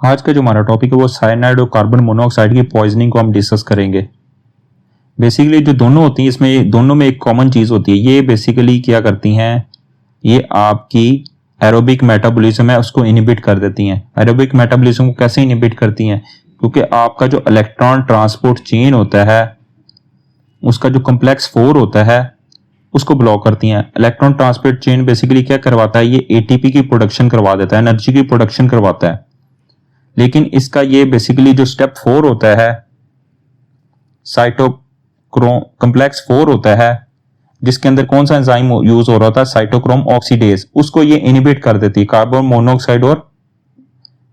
आज का जो हमारा टॉपिक है वो साइनाइड और कार्बन मोनोऑक्साइड की पॉइजनिंग को हम डिस्कस करेंगे। बेसिकली जो दोनों होती हैं इसमें दोनों में एक कॉमन चीज़ होती है। ये बेसिकली क्या करती हैं, ये आपकी एरोबिक मेटाबॉलिज्म है उसको इनहिबिट कर देती हैं। एरोबिक मेटाबॉलिज्म को कैसे इनहिबिट करती हैं? क्योंकि आपका जो इलेक्ट्रॉन ट्रांसपोर्ट चेन होता है उसका जो कॉम्प्लेक्स 4 होता है उसको ब्लॉक करती हैं। इलेक्ट्रॉन ट्रांसपोर्ट चेन बेसिकली क्या करवाता है, ये एटीपी की प्रोडक्शन करवा देता है, एनर्जी की प्रोडक्शन करवाता है। लेकिन इसका ये बेसिकली जो स्टेप 4 होता है, साइटोक्रोम कॉम्प्लेक्स 4 होता है, जिसके अंदर कौन सा एंजाइम यूज हो रहा था, साइटोक्रोम ऑक्सीडेज, उसको ये इनहिबिट कर देती है। कार्बन मोनोऑक्साइड और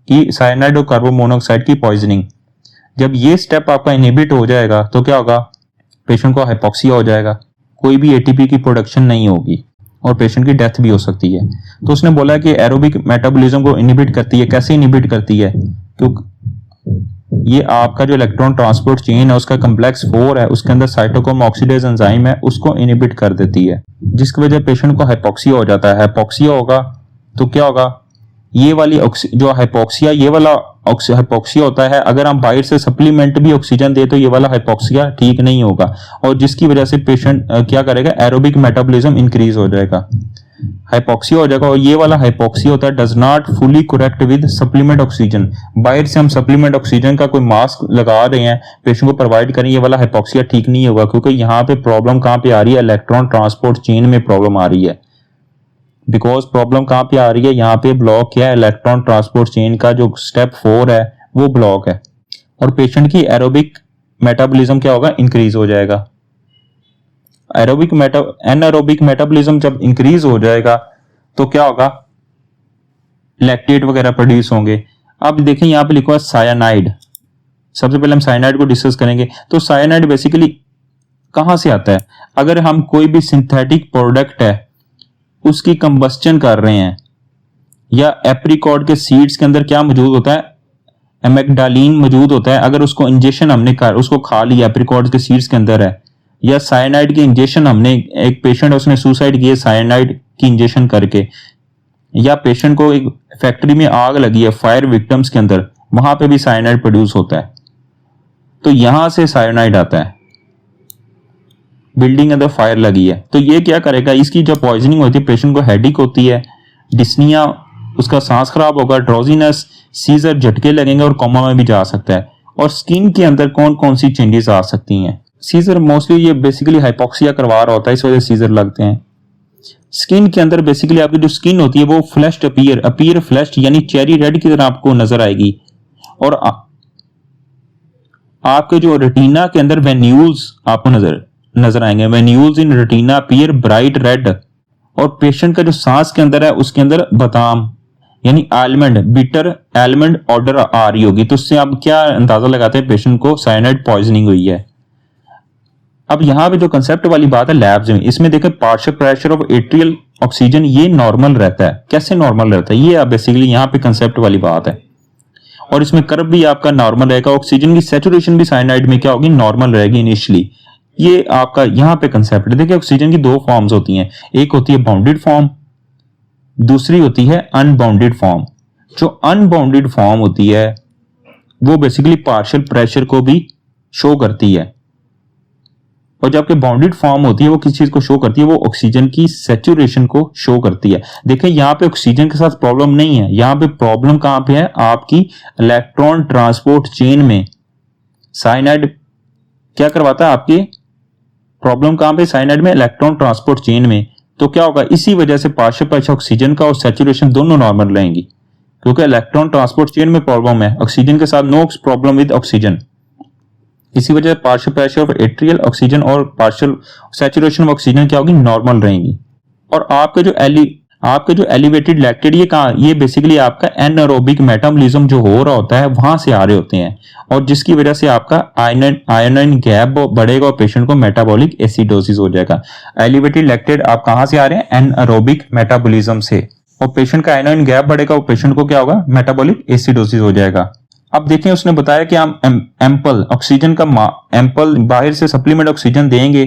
की साइनाइड और कार्बन मोनोऑक्साइड की पॉइजनिंग। जब ये स्टेप आपका इनहिबिट हो जाएगा तो क्या होगा, पेशेंट को हाइपोक्सिया हो जाएगा, कोई भी एटीपी की प्रोडक्शन नहीं होगी और पेशेंट की डेथ भी हो सकती है। तो उसने बोला कि एरोबिक मेटाबॉलिज्म को इनहिबिट करती है। कैसे इनहिबिट करती है? क्योंकि ये आपका जो इलेक्ट्रॉन ट्रांसपोर्ट चेन है उसका कॉम्प्लेक्स 4 है, उसके अंदर साइटोक्रोम ऑक्सीडेज एंजाइम है, उसको इनहिबिट कर देती है, जिसकी वजह पेशेंट को हाइपोक्सिया हो जाता है। हाइपोक्सिया होगा तो क्या होगा, ये वाली जो हाइपोक्सिया, ये वाला हाइपोक्सिया होता है, अगर हम बाहर से सप्लीमेंट भी ऑक्सीजन दे तो ये वाला हाइपोक्सिया ठीक नहीं होगा और जिसकी वजह से पेशेंट क्या करेगा, एरोबिक मेटाबॉलिज्म इंक्रीज हो जाएगा, हाइपोक्सिया हो जाएगा। और ये वाला हाइपोक्सिया होता है does not fully correct with supplement oxygen. बाहर से हम सप्लीमेंट ऑक्सीजन का कोई मास्क लगा रहे हैं, पेशेंट को प्रोवाइड करें, ये वाला हाइपोक्सिया ठीक नहीं होगा, क्योंकि यहाँ पे प्रॉब्लम कहाँ पे आ रही है, इलेक्ट्रॉन ट्रांसपोर्ट चेन में प्रॉब्लम आ रही है। बिकॉज प्रॉब्लम कहाँ पे आ रही है, यहाँ पे ब्लॉक क्या है, इलेक्ट्रॉन ट्रांसपोर्ट चेन का जो स्टेप 4 है वो ब्लॉक है और पेशेंट की एरोबिक मेटाबॉलिज्म क्या होगा, इंक्रीज हो जाएगा। एनारोबिक मेटाबॉलिज्म जब इंक्रीज हो जाएगा तो क्या होगा, लैक्टेट वगैरह प्रोड्यूस होंगे। अब देखें यहाँ पे लिखा है साइनाइड। सबसे पहले हम साइनाइड को डिस्कस करेंगे। तो साइनाइड बेसिकली कहां से आता है? अगर हम कोई भी सिंथेटिक प्रोडक्ट है उसकी कंबस्टन कर रहे हैं, या एप्रिकॉट के सीड्स के अंदर क्या मौजूद होता है, एमेग्डालिन मौजूद होता है, अगर उसको इंजेक्शन हमने कर उसको खा लिया, एप्रिकॉट के सीड्स के अंदर है, या साइनाइड की इंजेक्शन हमने, एक पेशेंट है उसने सुसाइड किया साइनाइड की इंजेक्शन करके, या पेशेंट को एक फैक्ट्री में आग लगी है फायर विक्टिम्स के अंदर, वहां पे भी साइनाइड प्रोड्यूस होता है। तो यहां से साइनाइड आता है। बिल्डिंग अंदर फायर लगी है तो ये क्या करेगा, इसकी जब पॉइजनिंग होती है पेशेंट को हेडेक होती है, डिस्निया, उसका सांस खराब होगा, ड्रोजीनेस, सीजर, झटके लगेंगे और कोमा में भी जा सकता है। और स्किन के अंदर कौन कौन सी चेंजेस आ सकती हैं? सीजर मोस्टली ये बेसिकली हाइपोक्सिया करवा रहा होता है, इस वजह से सीजर लगते हैं। स्किन के अंदर बेसिकली आपकी जो स्किन होती है वो फ्लैश्ड अपीयर फ्लैश्ड यानी चेरी रेड की तरह आपको नजर आएगी। और आपके जो रेटिना के अंदर वेन्यूल्स आपको नजर आएंगे, वेन्यूल्स इन रेटिना अपीयर ब्राइट रेड। और पेशेंट का जो सांस के अंदर है उसके अंदर बादाम यानी आलमंड, बिटर आलमंड ऑर्डर आ रही होगी। तो उससे आप क्या अंदाजा लगाते हैं पेशेंट को साइनाइड पॉइजनिंग हुई है। अब यहाँ पे जो कंसेप्ट वाली बात है लैब्स में, इसमें देखें partial pressure of atrial oxygen ये नॉर्मल रहता है। कैसे नॉर्मल रहता है, ये बेसिकली यहाँ पे कंसेप्ट वाली बात है। और इसमें कर्व भी आपका नॉर्मल रहेगा, ऑक्सीजन की सैचुरेशन भी साइनाइड में क्या होगी, नॉर्मल रहेगी इनिशियली। ये आपका यहाँ पे कंसेप्ट है। देखिए ऑक्सीजन की दो फॉर्म्स होती हैं, एक होती है बाउंडेड फॉर्म, दूसरी होती है अनबाउंडेड फॉर्म। जो अनबाउंडेड फॉर्म होती है वो बेसिकली पार्शियल प्रेशर को भी शो करती है, और जबकि बाउंडेड फॉर्म होती है वो किस चीज को शो करती है, वो ऑक्सीजन की सैचुरेशन को शो करती है। देखिए यहाँ पे ऑक्सीजन के साथ प्रॉब्लम नहीं है, यहाँ पे प्रॉब्लम कहां पे है, आपकी इलेक्ट्रॉन ट्रांसपोर्ट चेन में। साइनाइड क्या करवाता है, आपकी प्रॉब्लम कहां पे, साइनाइड में, इलेक्ट्रॉन ट्रांसपोर्ट चेन में। तो क्या होगा, इसी वजह से पार्शियल प्रेशर ऑक्सीजन का और सैचुरेशन दोनों नॉर्मल रहेंगी, क्योंकि इलेक्ट्रॉन ट्रांसपोर्ट चेन में प्रॉब्लम है, ऑक्सीजन के साथ नो प्रॉब्लम विद ऑक्सीजन। इसी वजह से partial pressure of atrial oxygen और पार्शियल सैचुरेशन ऑफ ऑक्सीजन क्या होगी, नॉर्मल रहेंगी। और आपके जो एलिवेटेड लैक्टेट ये कहाँ, ये बेसिकली आपका एनारोबिक मेटाबॉलिज्म जो हो रहा होता है वहां से आ रहे होते हैं, और जिसकी वजह से आपका आयनाइन गैप बढ़ेगा और पेशेंट को मेटाबॉलिक एसिडोसिस हो जाएगा। एलिवेटेड लैक्टेट आप कहां से आ रहे हैं, एनारोबिक मेटाबॉलिज्म से, और पेशेंट का आयनाइन गैप बढ़ेगा और पेशेंट को क्या होगा, मेटाबॉलिक एसिडोसिस हो जाएगा। अब देखिए उसने बताया कि हम एम्पल ऑक्सीजन का एम्पल बाहर से सप्लीमेंट ऑक्सीजन देंगे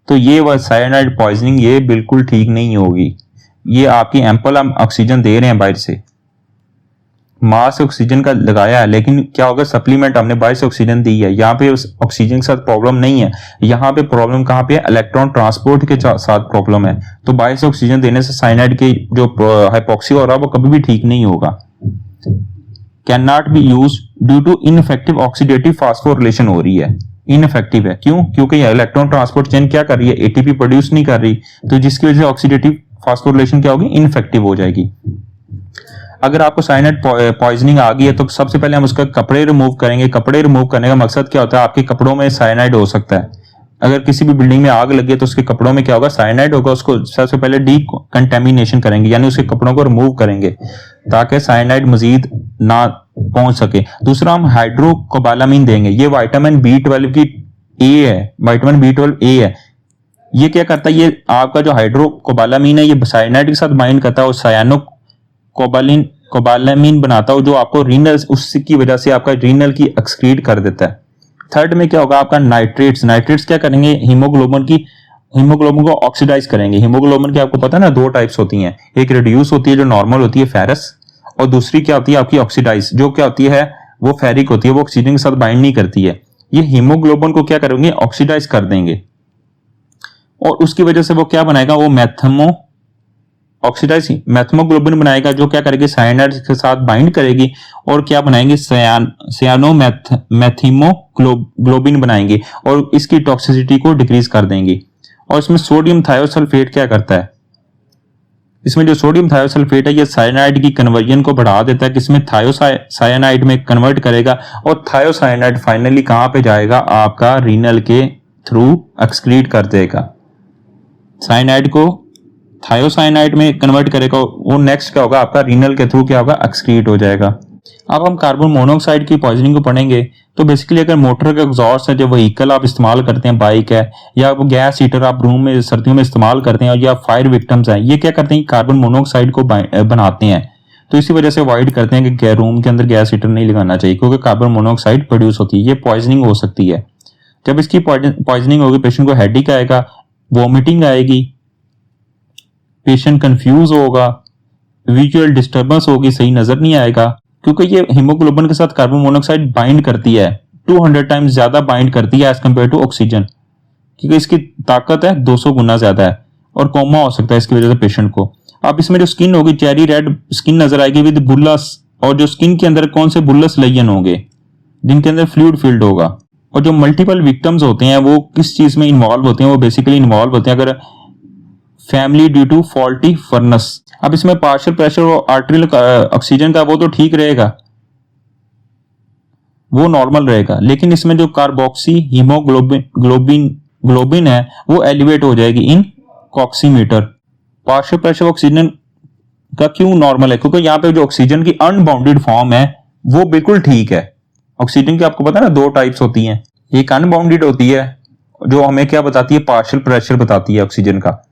तो ये वह साइनाइड पॉइजनिंग ये बिल्कुल ठीक नहीं होगी। ये आपकी एम्पल हम ऑक्सीजन दे रहे हैं बाहर से, मास ऑक्सीजन का लगाया है, लेकिन क्या होगा, सप्लीमेंट हमने 22 ऑक्सीजन दी है, यहाँ पे उस ऑक्सीजन के साथ प्रॉब्लम नहीं है। यहाँ पे प्रॉब्लम कहाँ पे है, इलेक्ट्रॉन ट्रांसपोर्ट के साथ प्रॉब्लम है। तो 22 ऑक्सीजन देने से साइनाइड की जो हाइपोक्सी हो रहा है वो कभी भी ठीक नहीं होगा। Can not be use due to ineffective oxidative phosphorylation हो रही है, इनफेक्टिव है। क्यों? क्योंकि ये इलेक्ट्रॉन ट्रांसपोर्ट चेन क्या कर रही है, एटीपी प्रोड्यूस नहीं कर रही, तो जिसकी वजह से ऑक्सीडेटिव फास्फोरिलेशन क्या होगी, इनफेक्टिव हो जाएगी। अगर आपको साइनाइड पॉइजनिंग आ गई है तो सबसे पहले हम उसका कपड़े रिमूव करेंगे। कपड़े रिमूव करने का मकसद क्या होता है, आपके कपड़ों में साइनाइड हो सकता है। अगर किसी भी बिल्डिंग में आग लगी है तो उसके कपड़ों में क्या होगा, साइनाइड होगा। उसको सबसे पहले डीकंटेमिनेशन करेंगे, यानी उसके कपड़ों को रिमूव करेंगे ताकि साइनाइड मजीद ना पहुंच सके। दूसरा, हम हाइड्रोकोबालामीन देंगे। ये विटामिन B12 की ए है, विटामिन B12 ए है। ये क्या करता है, ये आपका जो हाइड्रोकोबालामीन है ये साइनाइड के साथ बाइंड करता है और सायानो कोबालामीन बनाता हो, जो आपको रीनल, उसकी वजह से आपका रीनल की एक्सक्रीट कर देता है। थर्ड में क्या होगा आपका, नाइट्रेट्स। नाइट्रेट्स क्या करेंगे, हीमोग्लोबिन को ऑक्सीडाइज करेंगे। हीमोग्लोबिन की आपको पता है ना, दो टाइप्स होती हैं, एक रिड्यूस होती है जो नॉर्मल होती है फेरस, और दूसरी क्या होती है आपकी ऑक्सीडाइज, जो क्या होती है वो फेरिक होती है, वो ऑक्सीजन के साथ बाइंड नहीं करती है। ये हीमोग्लोबिन को क्या करेंगे, ऑक्सीडाइज कर देंगे, और उसकी वजह से वो क्या बनाएगा, वो ऑक्सीडाइज मैथमोग्लोबिन बनाएगा, जो क्या करेगी, साइनाइड के साथ बाइंड करेगी और क्या बनाएंगे, मैथीमोग्लोबिन बनाएंगे और इसकी टॉक्सिसिटी को डिक्रीज कर देंगे। और इसमें सोडियम थायोसल्फेट क्या करता है, इसमें जो सोडियम थायोसल्फेट है ये साइनाइड की कन्वर्जन को बढ़ा देता है, किसमें, थायोसाइनाइड में कन्वर्ट करेगा, और थायोसाइनाइड फाइनली कहां पे जाएगा, आपका रीनल के थ्रू एक्सक्रीट कर देगा। साइनाइड को थायोसाइनाइड में कन्वर्ट करेगा, वो नेक्स्ट क्या होगा आपका, रीनल के थ्रू क्या होगा, एक्सक्रीट हो जाएगा। अब हम कार्बन मोनोऑक्साइड की पॉइजनिंग को पढ़ेंगे। तो बेसिकली अगर मोटर का एग्जॉस्ट है, जो व्हीकल आप इस्तेमाल करते हैं, बाइक है या वो गैस हीटर आप रूम में सर्दियों में इस्तेमाल करते हैं, या फायर विक्टिम्स हैं, ये क्या करते हैं, कार्बन मोनोऑक्साइड को बनाते हैं। तो इसी वजह से अवॉइड करते हैं कि रूम के अंदर गैस हीटर नहीं लगाना चाहिए, क्योंकि कार्बन मोनोऑक्साइड प्रोड्यूस होती है, ये पॉइजनिंग हो सकती है। जब इसकी पॉइजनिंग होगी, पेशेंट को हेडेक आएगा, वॉमिटिंग आएगी, पेशेंट कंफ्यूज होगा, विजुअल डिस्टर्बेंस होगी, सही नजर नहीं आएगा, क्योंकि ये हीमोग्लोबिन के साथ कार्बन मोनोऑक्साइड बाइंड करती है, 200 टाइम्स ज्यादा बाइंड करती है एज कंपेयर टू ऑक्सीजन, क्योंकि इसकी ताकत है 200 गुना ज्यादा है, और कोमा हो सकता है इसकी वजह से पेशेंट को। अब इसमें जो स्किन होगी, चेरी रेड स्किन नजर आएगी विद बुल्लस, और जो स्किन के अंदर कौन से बुल्लस लेजन होंगे, जिनके अंदर फ्लूइड फील्ड होगा। और जो मल्टीपल विक्टिम्स होते हैं वो किस चीज में इन्वॉल्व होते हैं, वो बेसिकली इन्वॉल्व होते हैं अगर family due to faulty furnace. अब इसमें पार्शियल प्रेशर और आर्टेरियल ऑक्सीजन का वो तो ठीक रहेगा, वो नॉर्मल रहेगा, लेकिन इसमें जो कार्बोक्सी हीमोग्लोबिन है वो एलिवेट हो जाएगी इन कॉक्सीमीटर। पार्शियल प्रेशर ऑक्सीजन का क्यों नॉर्मल है, क्योंकि यहाँ पे जो ऑक्सीजन की अनबाउंडेड फॉर्म है वो बिल्कुल ठीक है। ऑक्सीजन की आपको पता है ना, दो टाइप्स होती हैं, एक अनबाउंडेड होती है जो हमें क्या बताती है, पार्शियल प्रेशर बताती है ऑक्सीजन का,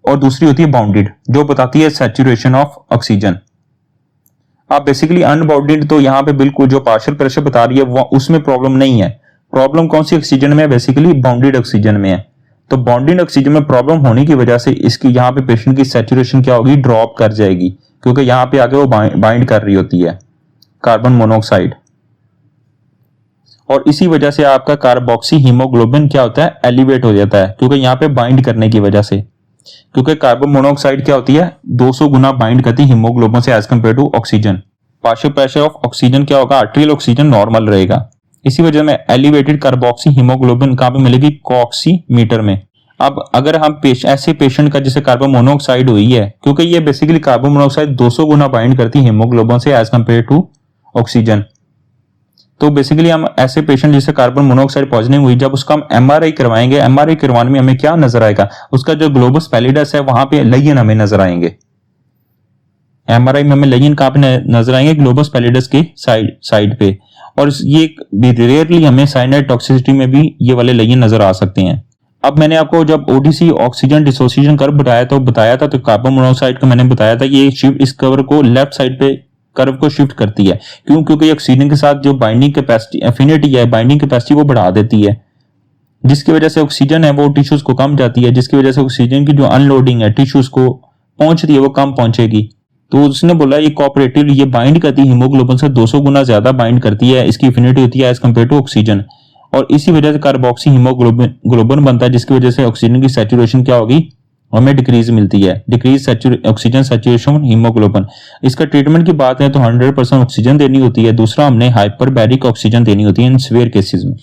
और दूसरी होती है बाउंडेड जो बताती है सैचुरेशन ऑफ ऑक्सीजन। आप बेसिकली अनबाउंडेड, तो यहाँ पे बिल्कुल जो पार्शियल प्रेशर बता रही है वो उसमें प्रॉब्लम नहीं है। प्रॉब्लम कौन सी ऑक्सीजन में है, बेसिकली बाउंडेड ऑक्सीजन में है। तो बाउंडेड ऑक्सीजन में प्रॉब्लम होने की वजह से इसकी यहाँ पे पेशेंट की सैचुरेशन क्या होगी, ड्रॉप कर जाएगी, क्योंकि यहाँ पे आगे वो बाइंड कर रही होती है कार्बन मोनोऑक्साइड, और इसी वजह से आपका कार्बोक्सी हीमोग्लोबिन क्या होता है, एलिवेट हो जाता है, क्योंकि यहाँ पे बाइंड करने की वजह से, क्योंकि कार्बन मोनोऑक्साइड क्या होती है, 200 गुना बाइंड करती है हीमोग्लोबिन से as compare to oxygen. Partial pressure of oxygen क्या होगा, आर्टेरियल ऑक्सीजन नॉर्मल रहेगा। इसी वजह में एलिवेटेड कार्बोक्सी हीमोग्लोबिन कहां पे मिलेगी, कॉक्सीमीटर में। अब अगर हम ऐसे पेशेंट का जिसे कार्बन मोनोऑक्साइड हुई है, क्योंकि ये बेसिकली कार्बन मोनोऑक्साइड 200 गुना बाइंड करती है हीमोग्लोबिन से एज कंपेयर टू ऑक्सीजन, तो बेसिकली हम ऐसे पेशेंट जिसे कार्बन मोनोऑक्साइड पॉइजनिंग हुई, जब उसका हम एमआरआई करवाएंगे, एमआरआई करवाने में हमें क्या नजर आएगा, उसका जो ग्लोबस पैलिडस है वहां पे लेजन हमें नजर आएंगे। एमआरआई में हमें लेजन कहां पे नजर आएंगे, ग्लोबस पैलिडस के साइड पे, और ये रेयरली हमें साइनाइड टॉक्सिसिटी में भी ये वाले लेजन नजर आ सकते हैं। अब मैंने आपको जब ओडीसी ऑक्सीजन डिसोसिएशन कर्व बताया था तो कार्बन मोनोऑक्साइड का मैंने बताया था ये शिफ्ट इस कर्व को लेफ्ट साइड पे कर्व को शिफ्ट करती है। क्यों? क्योंकि ऑक्सीजन के साथ जो बाइंडिंग कैपेसिटी एफिनिटी है, बाइंडिंग कैपेसिटी वो बढ़ा देती है, जिसकी वजह से ऑक्सीजन है वो टिश्यूज को कम जाती है, जिसकी वजह से ऑक्सीजन की जो अनलोडिंग है टिश्यूज को पहुंच रही है वो कम पहुंचेगी। तो उसने बोला ये कोऑपरेटिव ये बाइंड करती है हीमोग्लोबिन से 200 गुना ज्यादा बाइंड करती है, इसकी एफिनिटी होती है एज कम्पेयर टू ऑक्सीजन, और इसी वजह से कार्बोक्सी हीमोग्लोबिन ग्लोबिन बनता है, जिसकी वजह से ऑक्सीजन की सैचुरेशन क्या होगी, हमें डिक्रीज मिलती है, डिक्रीज ऑक्सीजन सैचुरेशन हीमोग्लोबिन। इसका ट्रीटमेंट की बात है तो 100% ऑक्सीजन देनी होती है। दूसरा हमने हाइपरबैरिक ऑक्सीजन देनी होती है इन सीवियर केसेस में।